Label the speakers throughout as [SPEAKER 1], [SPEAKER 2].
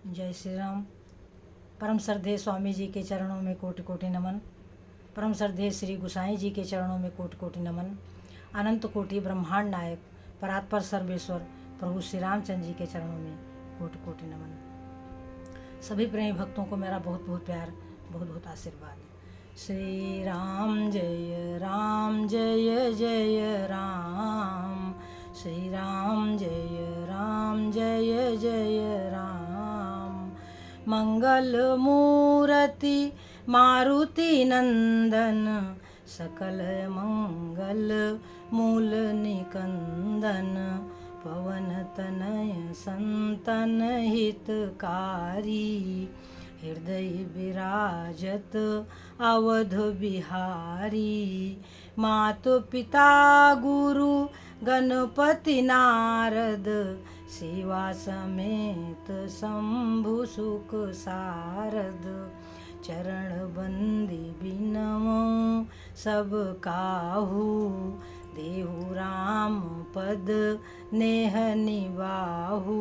[SPEAKER 1] जय श्री राम। परम श्रद्धेय स्वामी जी के चरणों में कोटि कोटि नमन। परम श्रद्धेय श्री गुसाई जी के चरणों में कोटि कोटि नमन। अनंत कोटि ब्रह्मांड नायक परात्पर सर्वेश्वर प्रभु श्री रामचंद्र जी के चरणों में कोटि कोटि नमन। सभी प्रेमी भक्तों को मेरा बहुत बहुत प्यार, बहुत बहुत आशीर्वाद। श्री राम जय जय राम, श्री राम जय जय राम। मंगल मूर्ति मारुति नंदन, सकल मंगल मूल निकंदन। पवन तनय संतन हितकारी, हृदय विराजत अवध बिहारी। मात पिता गुरु गणपति नारद, सेवा समेत शंभु सुख सारद। चरण बंदी बिनमो सब काहू, देहु राम पद नेह निबाहु।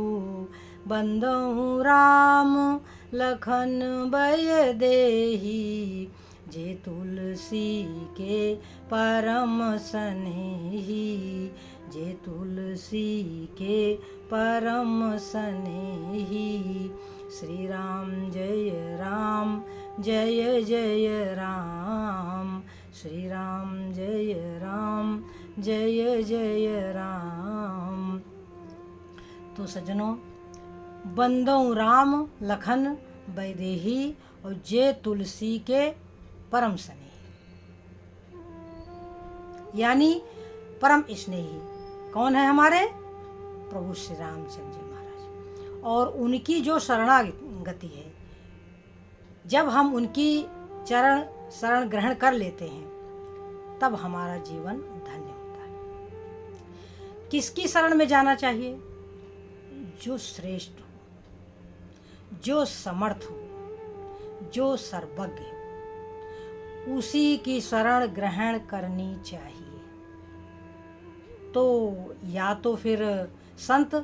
[SPEAKER 1] बंदहु राम लखन बय देही, जे तुलसी के परम सनेही। जे तुलसी के परम सनेही। श्री राम जय जय राम, श्री राम जय जय राम। तो सज्जनों, बंदों राम लखन बैदेही और जे तुलसी के परम स्नेही, यानी परम स्नेही कौन है हमारे? प्रभु श्री रामचंद्र जी महाराज। और उनकी जो शरणागति है, जब हम उनकी शरण ग्रहण कर लेते हैं, तब हमारा जीवन धन्य होता है। किसकी शरण में जाना चाहिए? जो श्रेष्ठ हो, जो समर्थ हो, जो सर्वज्ञ हो, उसी की शरण ग्रहण करनी चाहिए। तो या तो फिर संत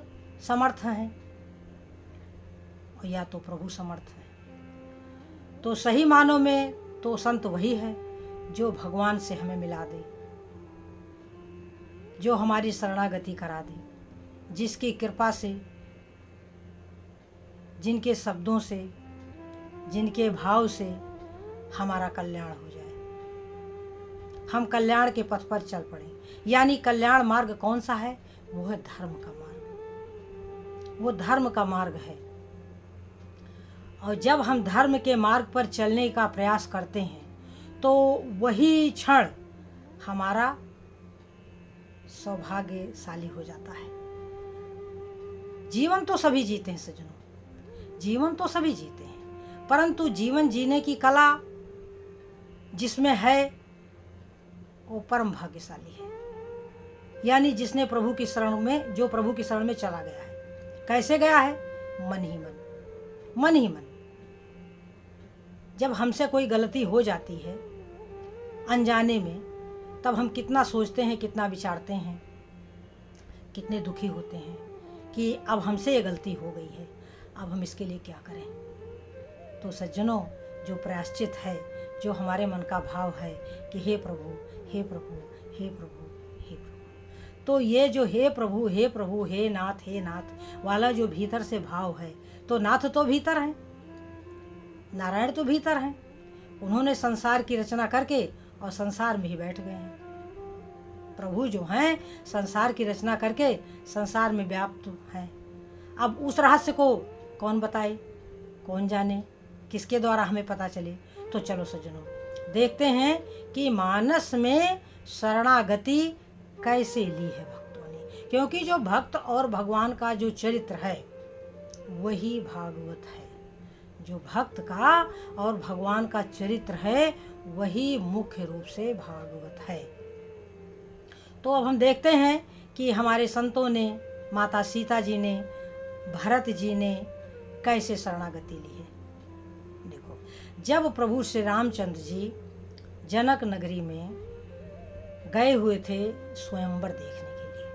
[SPEAKER 1] समर्थ हैं और या तो प्रभु समर्थ है। तो सही मानों में तो संत वही है जो भगवान से हमें मिला दे, जो हमारी शरणागति करा दे, जिसकी कृपा से, जिनके शब्दों से, जिनके भाव से हमारा कल्याण हो जाए, हम कल्याण के पथ पर चल पड़े। यानी कल्याण मार्ग कौन सा है? वो है धर्म का मार्ग, वो धर्म का मार्ग है। और जब हम धर्म के मार्ग पर चलने का प्रयास करते हैं, तो वही क्षण हमारा सौभाग्यशाली हो जाता है। जीवन तो सभी जीते हैं सज्जनों, जीवन तो सभी जीते हैं, परंतु जीवन जीने की कला जिसमें है वो परम भाग्यशाली है। यानी जिसने प्रभु की शरण में, जो प्रभु की शरण में चला गया है। कैसे गया है? मन ही मन, मन ही मन। जब हमसे कोई गलती हो जाती है अनजाने में, तब हम कितना सोचते हैं, कितना विचारते हैं, कितने दुखी होते हैं कि अब हमसे ये गलती हो गई है, अब हम इसके लिए क्या करें। तो सज्जनों, जो प्रायश्चित है, जो हमारे मन का भाव है कि हे प्रभु हे प्रभु हे प्रभु हे प्रभु, तो ये जो हे प्रभु हे प्रभु हे नाथ वाला जो भीतर से भाव है, तो नाथ तो भीतर है, नारायण तो भीतर हैं। उन्होंने संसार की रचना करके और संसार में ही बैठ गए हैं। प्रभु जो हैं संसार की रचना करके संसार में व्याप्त हैं। अब उस रहस्य को कौन बताए, कौन जाने, किसके द्वारा हमें पता चले? तो चलो सज्जनों, देखते हैं कि मानस में शरणागति कैसे ली है भक्तों ने। क्योंकि जो भक्त और भगवान का जो चरित्र है वही भागवत है। जो भक्त का और भगवान का चरित्र है वही मुख्य रूप से भागवत है। तो अब हम देखते हैं कि हमारे संतों ने, माता सीता जी ने, भरत जी ने कैसे शरणागति ली है। देखो, जब प्रभु श्री रामचंद्र जी जनक नगरी में गए हुए थे स्वयंवर देखने के लिए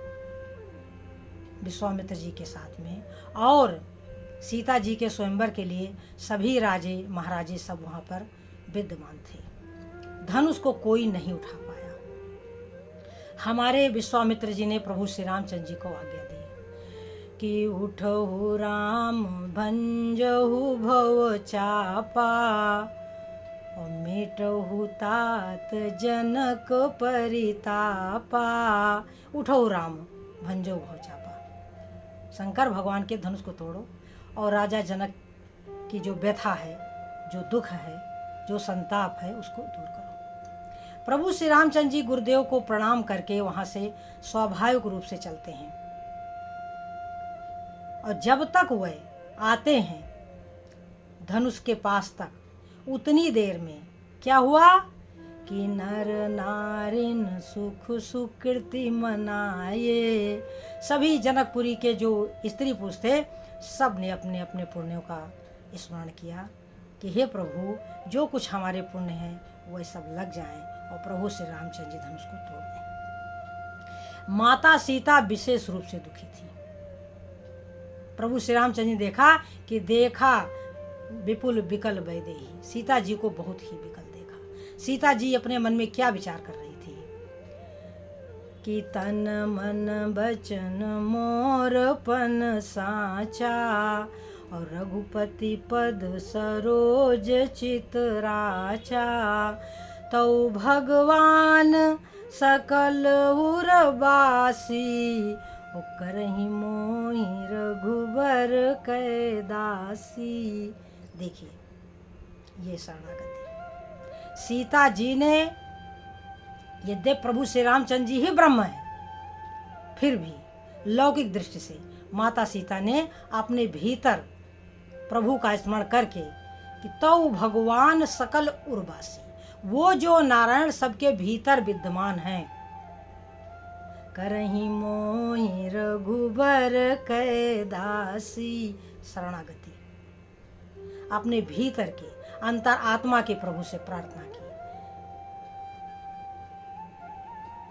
[SPEAKER 1] विश्वामित्र जी के साथ में, और सीता जी के स्वयंवर के लिए सभी राजे महाराजे सब वहाँ पर विद्यमान थे। धनुष को कोई नहीं उठा पाया। हमारे विश्वामित्र जी ने प्रभु श्री रामचंद्र जी को आज्ञा दी कि उठहु राम भंजहु भव चापा और मिटहु तात जनक परितापा। उठहु राम भंजो भव चापा, शंकर भगवान के धनुष को तोड़ो और राजा जनक की जो व्यथा है, जो दुख है, जो संताप है, उसको दूर करो। प्रभु श्री रामचंद्र जी गुरुदेव को प्रणाम करके वहां से स्वाभाविक रूप से चलते हैं और जब तक वह आते हैं धनुष के पास तक, उतनी देर में क्या हुआ कि नर नारिन सुख सुकृति मनाए। सभी जनकपुरी के जो स्त्री पुरुष थे सब ने अपने अपने पुण्यों का स्मरण किया कि हे प्रभु, जो कुछ हमारे पुण्य हैं वह सब लग जाएं और प्रभु श्री रामचंद्र जी धनुष को तोड़ दें। माता सीता विशेष रूप से दुखी थी। प्रभु श्री रामचंद्र जी देखा विपुल विकल वैदेही, सीता जी को बहुत ही विकल देखा। सीता जी अपने मन में क्या विचार कर रही थी कि तन मन बचन मोरपन साचा और रघुपति पद सरोज चितराचा। तौ भगवान सकल उरबासी करही मोहि रघुबर कै दासी। देखिए ये शरणागति। सीता जी ने, यद्यपि प्रभु श्री रामचंद्र जी ही ब्रह्म है, फिर भी लौकिक दृष्टि से माता सीता ने अपने भीतर प्रभु का स्मरण करके कि तौ भगवान सकल उर्वासी, वो जो नारायण सबके भीतर विद्यमान हैं, करही मोहि रघुबर कै दासी। शरणागति, अपने भीतर के अंतर आत्मा के प्रभु से प्रार्थना की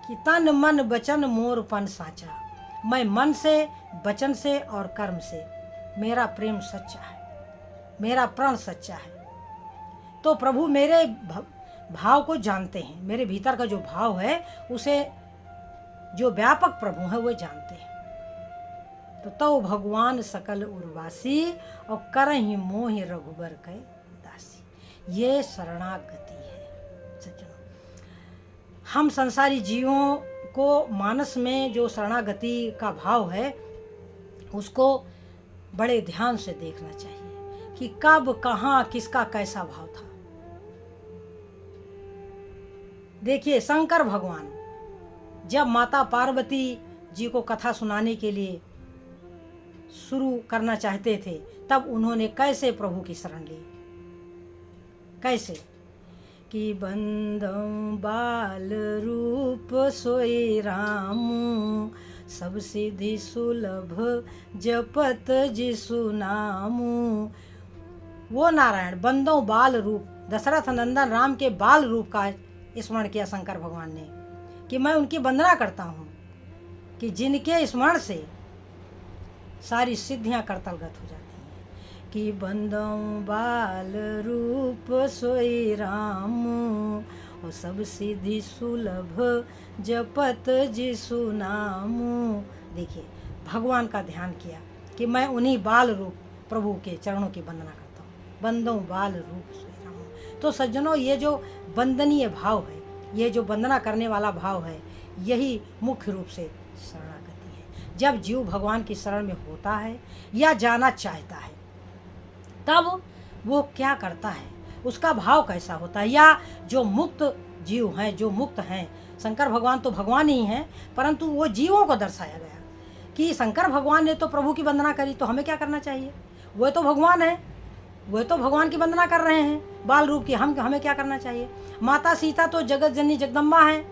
[SPEAKER 1] कि तन मन वचन मोरपन साचा, मैं मन से, वचन से और कर्म से मेरा प्रेम सच्चा है, मेरा प्रण सच्चा है। तो प्रभु मेरे भाव को जानते हैं, मेरे भीतर का जो भाव है उसे जो व्यापक प्रभु है वो जानते हैं। तो भगवान सकल उर्वासी और करहि मोहि रघुबर कै दासी। ये शरणागति है सज्जनों। हम संसारी जीवों को मानस में जो शरणागति का भाव है उसको बड़े ध्यान से देखना चाहिए कि कब कहाँ किसका कैसा भाव था। देखिए शंकर भगवान जब माता पार्वती जी को कथा सुनाने के लिए शुरू करना चाहते थे तब उन्होंने कैसे प्रभु की शरण ली। कैसे कि बंदं बाल रूप सोई रामू, सब सिद्धि सुलभ जपत जिसु नामू। वो नारायण बंदों बाल रूप, दशरथ नंदन राम के बाल रूप का स्मरण किया शंकर भगवान ने कि मैं उनकी वंदना करता हूँ कि जिनके स्मरण से सारी सिद्धियां करतलगत हो जाती हैं। कि बंदों बाल रूप सोई रामू, और सब सिद्धि सुलभ जपत जिसु नामू। देखिए भगवान का ध्यान किया कि मैं उन्हीं बाल रूप प्रभु के चरणों की वंदना करता हूँ, बंदों बाल रूप सोई रामू। तो सज्जनों ये जो वंदनीय भाव है, ये जो वंदना करने वाला भाव है, यही मुख्य रूप से शरणागति है। जब जीव भगवान की शरण में होता है या जाना चाहता है तब वो क्या करता है, उसका भाव कैसा होता है। या जो मुक्त जीव हैं, जो मुक्त हैं, शंकर भगवान तो भगवान ही हैं, परंतु वो जीवों को दर्शाया गया कि शंकर भगवान ने तो प्रभु की वंदना करी तो हमें क्या करना चाहिए। वो तो भगवान है, वो तो भगवान की वंदना कर रहे हैं बाल रूप की, हमें क्या करना चाहिए। माता सीता तो जगत जननी जगदम्बा हैं,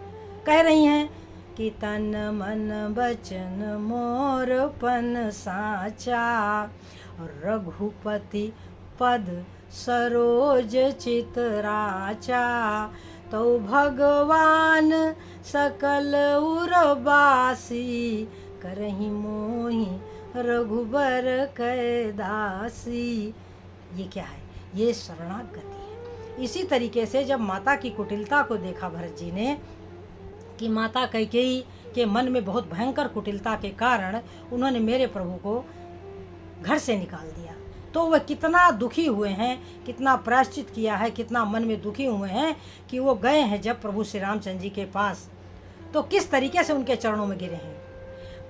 [SPEAKER 1] कह रही हैं कि तन मन वचन मोरपन साचा, और रघुपति पद सरोज चितराचा। तो भगवान सकल उरबासी, करहि मोहि रघुबर कै दासी। ये क्या है? ये शरणागति है। इसी तरीके से जब माता की कुटिलता को देखा भरत जी ने कि माता कैकेयी के मन में बहुत भयंकर कुटिलता के कारण उन्होंने मेरे प्रभु को घर से निकाल दिया, तो वह कितना दुखी हुए हैं, कितना प्रायश्चित किया है, कितना मन में दुखी हुए हैं कि वो गए हैं जब प्रभु श्री रामचंद्र जी के पास, तो किस तरीके से उनके चरणों में गिरे हैं।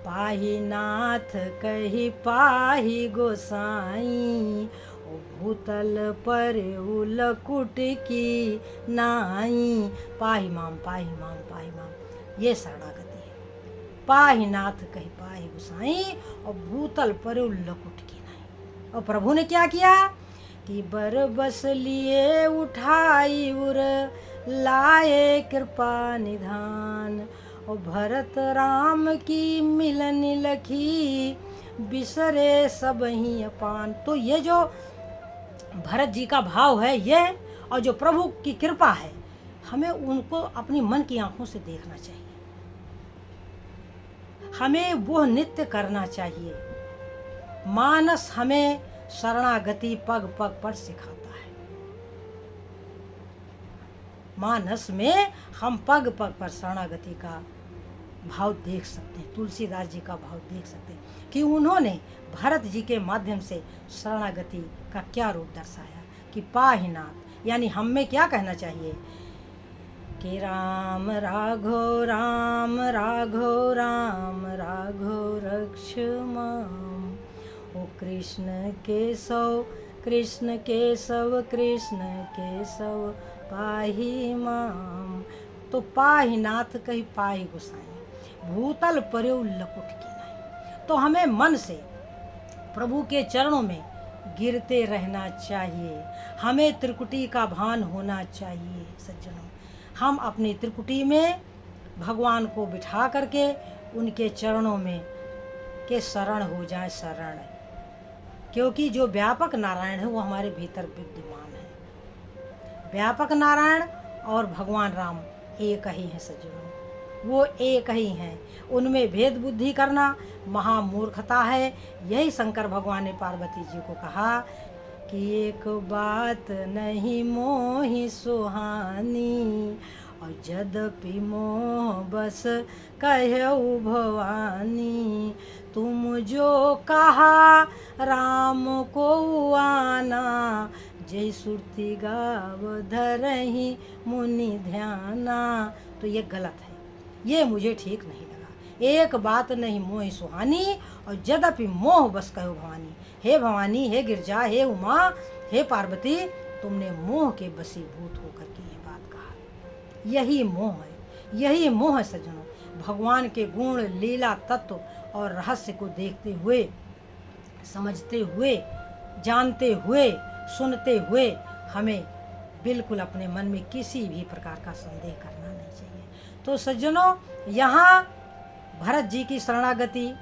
[SPEAKER 1] पाही नाथ कही पाही गोसाई, ओ भूतल पर उलकुट की नाई। पाही माम पाही माम पाही माम, ये शरणागति है। पाही नाथ कही पाही गोसाई, और भूतल पर उलकुट की नाई। और प्रभु ने क्या किया कि बर बस लिए उठाई उर लाए कृपा निधान, और भरत राम की मिलन लखी बिसरे सब ही अपान। तो ये जो भरत जी का भाव है ये, और जो प्रभु की कृपा है, हमें उनको अपनी मन की आंखों से देखना चाहिए, हमें वो नित्य करना चाहिए। मानस हमें शरणागति पग पग पर सिखाता है। मानस में हम पग पग पर शरणागति का भाव देख सकते हैं, तुलसीदास जी का भाव देख सकते हैं कि उन्होंने भरत जी के माध्यम से शरणागति का क्या रूप दर्शाया कि पाहिनाथ, यानी हम में क्या कहना चाहिए कि राम राघो राम राघो राम राघो रक्ष माम, ओ कृष्ण केशव कृष्ण केशव कृष्ण केशव पाही माम। तो पाही नाथ कही पाही गोसाई, भूतल पर्यो लकुट की नहीं। तो हमें मन से प्रभु के चरणों में गिरते रहना चाहिए, हमें त्रिकुटी का भान होना चाहिए। सज्जनों, हम अपनी त्रिकुटी में भगवान को बिठा करके उनके चरणों में के शरण हो जाए, शरण, क्योंकि जो व्यापक नारायण है वो हमारे भीतर विद्यमान है। व्यापक नारायण और भगवान राम एक ही हैं सज्जनों, वो एक ही हैं। उनमें भेद बुद्धि करना महामूर्खता है। यही शंकर भगवान ने पार्वती जी को कहा कि एक बात नहीं मोहि सुहानी, और यद्यपि मोह बस कहऊ भवानी, तुम जो कहा राम को आना, जय सुरती गाव धरहि मुनि ध्याना। तो ये गलत है, ये मुझे ठीक नहीं लगा। एक बात नहीं मोहि सुहानी, और यद्यपि मोह बस कहो भवानी। हे भवानी, हे गिरजा, हे उमा, हे पार्वती, तुमने मोह के वशीभूत होकर के ये बात कहा। यही मोह है, यही मोह है सज्जनों। भगवान के गुण, लीला, तत्व और रहस्य को देखते हुए, समझते हुए, जानते हुए, सुनते हुए हमें बिल्कुल अपने मन में किसी भी प्रकार का संदेह करना नहीं चाहिए। तो सज्जनों, यहाँ भरत जी की शरणागति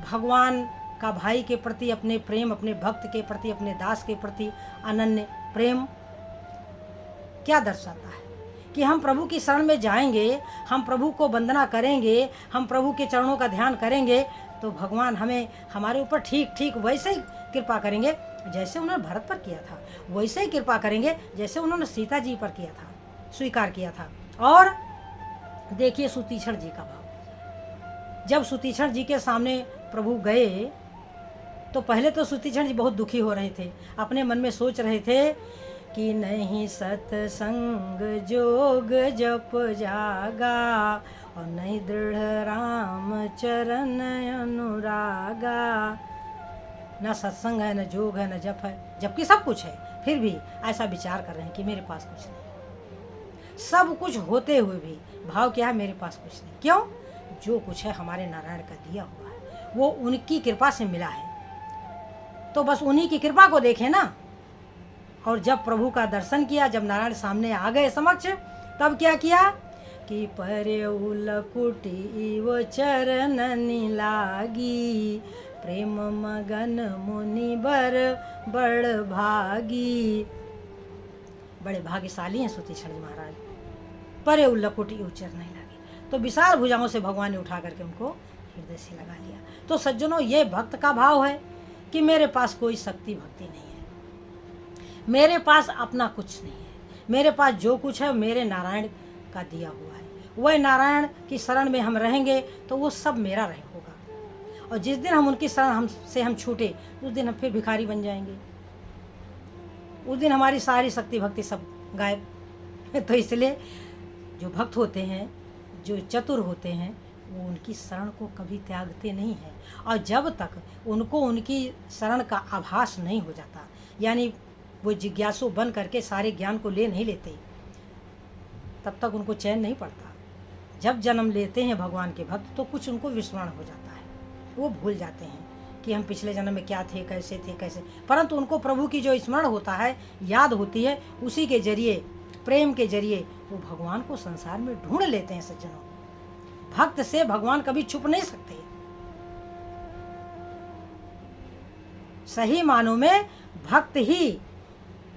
[SPEAKER 1] भगवान का भाई के प्रति अपने प्रेम, अपने भक्त के प्रति, अपने दास के प्रति अनन्य प्रेम क्या दर्शाता है कि हम प्रभु की शरण में जाएंगे, हम प्रभु को वंदना करेंगे, हम प्रभु के चरणों का ध्यान करेंगे, तो भगवान हमें हमारे ऊपर ठीक ठीक वैसे ही कृपा करेंगे जैसे उन्होंने भरत पर किया था। वैसे ही कृपा करेंगे जैसे उन्होंने सीता जी पर किया था, स्वीकार किया था। और देखिए सुतीक्षण जी का भाव। जब सुतीक्षण जी के सामने प्रभु गए तो पहले तो सुतीक्षण जी बहुत दुखी हो रहे थे, अपने मन में सोच रहे थे कि नहीं सत्संग जोग जप जागा, और नहीं दृढ़ राम चरण अनुरागा। न सत्संग है, न जोग है, न जप है, जबकि सब कुछ है, फिर भी ऐसा विचार कर रहे हैं कि मेरे पास कुछ नहीं। सब कुछ होते हुए भी भाव क्या है, मेरे पास कुछ नहीं। क्यों? जो कुछ है हमारे नारायण का दिया हुआ है, वो उनकी कृपा से मिला है, तो बस उन्हीं की कृपा को देखें ना। और जब प्रभु का दर्शन किया, जब नारायण सामने आ गए समक्ष, तब क्या किया कि पर्यउ लकुटी वो चरणनि लागी, प्रेम मगन मुनि बर बड़ भागी। बड़े भाग्यशाली हैं सुतीक्षण जी महाराज। पर्यउ लकुटी वो चरण नहीं लागी, तो विशाल भुजाओं से भगवान ने उठा करके उनको हृदय से लगा लिया। तो सज्जनों, ये भक्त का भाव है कि मेरे पास कोई शक्ति भक्ति नहीं है, मेरे पास अपना कुछ नहीं है, मेरे पास जो कुछ है मेरे नारायण का दिया हुआ है। वह नारायण की शरण में हम रहेंगे तो वो सब मेरा रहे होगा, और जिस दिन हम उनकी शरण हम छूटे, उस दिन हम फिर भिखारी बन जाएंगे, उस दिन हमारी सारी शक्ति भक्ति सब गायब। तो इसलिए जो भक्त होते हैं, जो चतुर होते हैं, वो उनकी शरण को कभी त्यागते नहीं हैं, और जब तक उनको उनकी शरण का आभास नहीं हो जाता, यानी वो जिज्ञासु बन करके सारे ज्ञान को ले नहीं लेते, तब तक उनको चैन नहीं पड़ता। जब जन्म लेते हैं भगवान के भक्त तो कुछ उनको विस्मरण हो जाता है, वो भूल जाते हैं कि हम पिछले जन्म में क्या थे, कैसे थे, कैसे, परंतु उनको प्रभु की जो स्मरण होता है, याद होती है, उसी के जरिए, प्रेम के जरिए वो भगवान को संसार में ढूंढ लेते हैं। सज्जनों, भक्त से भगवान कभी छुप नहीं सकते। सही मानों में भक्त ही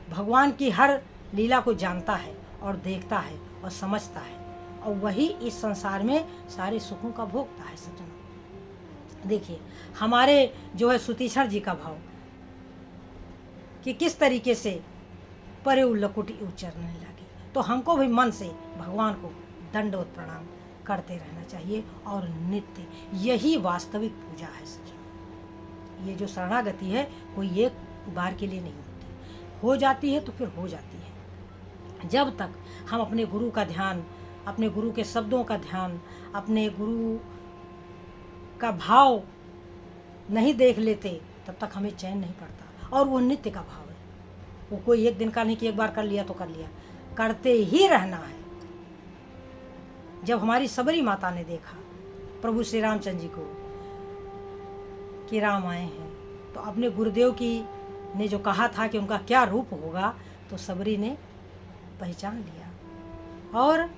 [SPEAKER 1] भगवान की हर लीला को जानता है और देखता है और समझता है, और वही इस संसार में सारे सुखों का भोगता है। सज्जनों, देखिए हमारे जो है सुतीक्षण जी का भाव कि किस तरीके से परे लकुटी उच्चरने लगी, तो हमको भी मन से भगवान को दंडवत प्रणाम करते रहना चाहिए, और नित्य यही वास्तविक पूजा है। सज्जनों, ये जो शरणागति है कोई एक बार के लिए नहीं होती, हो जाती है तो फिर हो जाती है। जब तक हम अपने गुरु का ध्यान, अपने गुरु के शब्दों का ध्यान, अपने गुरु का भाव नहीं देख लेते, तब तक हमें चैन नहीं पड़ता, और वो नित्य का भाव है। वो कोई एक दिन का नहीं कि एक बार कर लिया तो कर लिया, करते ही रहना है। जब हमारी सबरी माता ने देखा प्रभु श्री रामचंद्र जी को कि राम आए हैं, तो अपने गुरुदेव की ने जो कहा था कि उनका क्या रूप होगा, तो सबरी ने पहचान लिया। और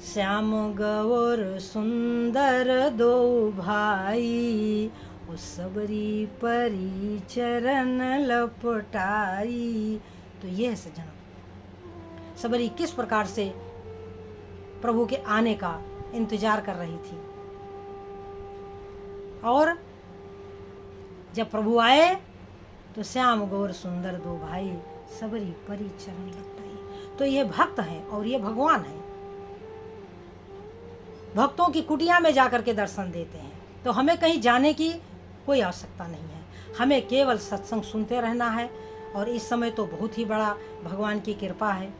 [SPEAKER 1] श्याम गौर सुंदर दो भाई, उस सबरी परी चरण लपटाई। तो ये है सज्जनों, सबरी किस प्रकार से प्रभु के आने का इंतजार कर रही थी, और जब प्रभु आए तो श्याम गौर सुंदर दो भाई, सबरी परी चरण लपटाई। तो ये भक्त हैं और ये भगवान हैं। भक्तों की कुटिया में जाकर के दर्शन देते हैं, तो हमें कहीं जाने की कोई आवश्यकता नहीं है, हमें केवल सत्संग सुनते रहना है। और इस समय तो बहुत ही बड़ा भगवान की कृपा है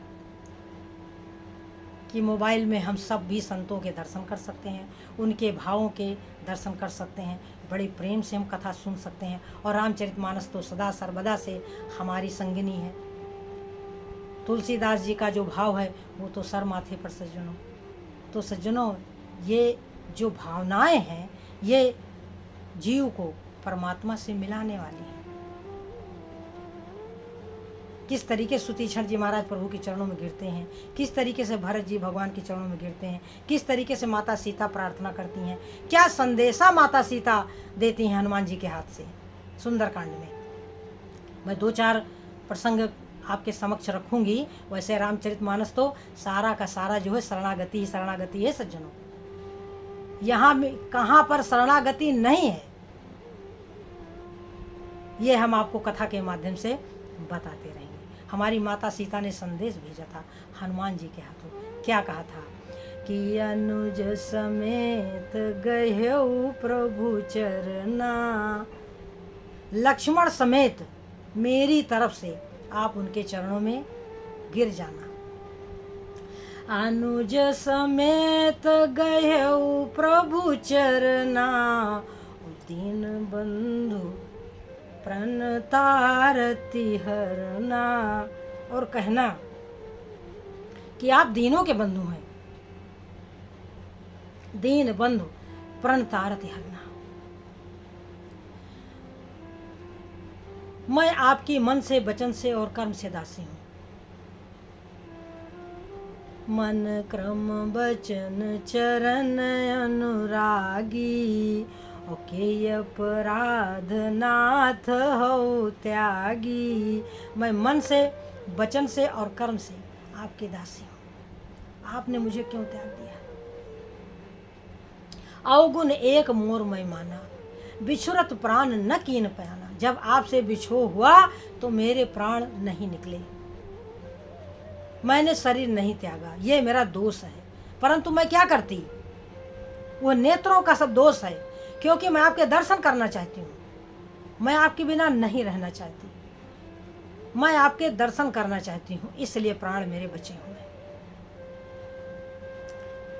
[SPEAKER 1] कि मोबाइल में हम सब भी संतों के दर्शन कर सकते हैं, उनके भावों के दर्शन कर सकते हैं, बड़े प्रेम से हम कथा सुन सकते हैं। और रामचरितमानस तो सदा सर्वदा से हमारी संगिनी है। तुलसीदास जी का जो भाव है वो तो सर माथे पर। सज्जनों, तो सज्जनों, ये जो भावनाएं हैं ये जीव को परमात्मा से मिलाने वाली हैं। किस तरीके सुतीक्षण जी महाराज प्रभु के चरणों में गिरते हैं, किस तरीके से भरत जी भगवान के चरणों में गिरते हैं, किस तरीके से माता सीता प्रार्थना करती हैं, क्या संदेशा माता सीता देती हैं हनुमान जी के हाथ से सुंदरकांड में। मैं 2-4 प्रसंग आपके समक्ष रखूंगी। वैसे रामचरितमानस तो सारा का सारा जो है शरणागति ही शरणागति है। सज्जनों, यहाँ कहाँ पर शरणागति नहीं है, ये हम आपको कथा के माध्यम से बताते रहेंगे। हमारी माता सीता ने संदेश भेजा था हनुमान जी के हाथों। क्या कहा था कि अनुज समेत गह्यऊ प्रभु चरना, लक्ष्मण समेत मेरी तरफ से आप उनके चरणों में गिर जाना। अनुज समेत गह्यऊ प्रभु चरना, दीन बंधु प्रण तारति हरना। और कहना कि आप दीनों के बंधु हैं, दीन बंधु प्रण तारति हरना। मैं आपकी मन से, वचन से और कर्म से दासी हूँ। मन क्रम वचन चरण अनुरागी, ओके अपराध नाथ हो त्यागी। मैं मन से, वचन से और कर्म से आपके दासी हूँ। आपने मुझे क्यों त्याग दिया? अवगुण एक मोर मैं माना, बिछुरत प्राण न कीन पाना। जब आपसे बिछो हुआ तो मेरे प्राण नहीं निकले, मैंने शरीर नहीं त्यागा, ये मेरा दोष है। परंतु मैं क्या करती, वो नेत्रों का सब दोष है, क्योंकि मैं आपके दर्शन करना चाहती हूँ, मैं आपके बिना नहीं रहना चाहती, मैं आपके दर्शन करना चाहती हूँ, इसलिए प्राण मेरे बचे हुए।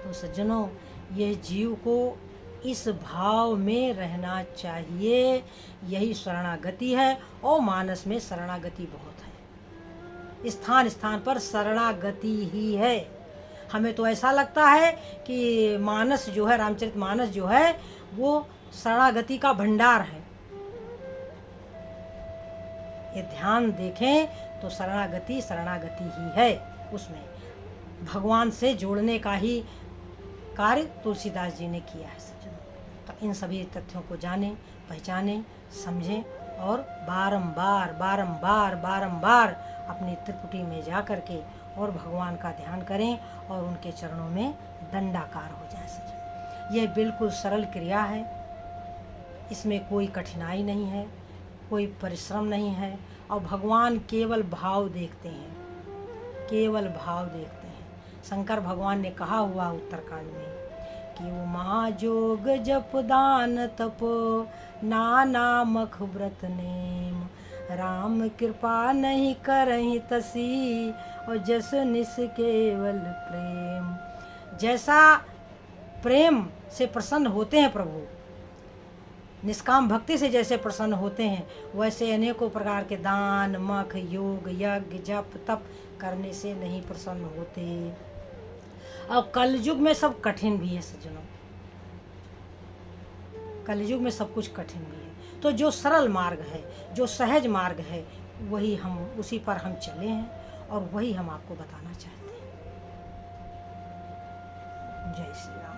[SPEAKER 1] तो सज्जनों, यह जीव को इस भाव में रहना चाहिए, यही शरणागति है। और मानस में शरणागति बहुत है, स्थान स्थान पर शरणागति ही है। हमें तो ऐसा लगता है कि मानस जो है, रामचरितमानस जो है, वो शरणागति का भंडार है। ये ध्यान देखें तो शरणागति शरणागति ही है, उसमें भगवान से जोड़ने का ही कार्य तुलसीदास जी ने किया है सज्जनों। तो इन सभी तथ्यों को जानें, पहचानें, समझें और बारंबार बारंबार बारंबार अपनी त्रिपुटी में जा कर के और भगवान का ध्यान करें और उनके चरणों में दंडाकार हो जाए सज्जनों। यह बिल्कुल सरल क्रिया है, इसमें कोई कठिनाई नहीं है, कोई परिश्रम नहीं है। और भगवान केवल भाव देखते हैं, केवल भाव देखते हैं। शंकर भगवान ने कहा हुआ उत्तरकांड में कि उमा जोग जप दान तप नाना मख व्रत नेम, राम कृपा नहीं करहि तसी और जस निस केवल प्रेम। जैसा प्रेम से प्रसन्न होते हैं प्रभु, निष्काम भक्ति से जैसे प्रसन्न होते हैं, वैसे अनेकों प्रकार के दान मख योग यज्ञ जप तप करने से नहीं प्रसन्न होते। अब कलयुग में सब कठिन भी है सज्जनों, कलयुग में सब कुछ कठिन भी है। तो जो सरल मार्ग है, जो सहज मार्ग है, वही हम, उसी पर हम चले हैं और वही हम आपको बताना चाहते हैं। जय श्री राम।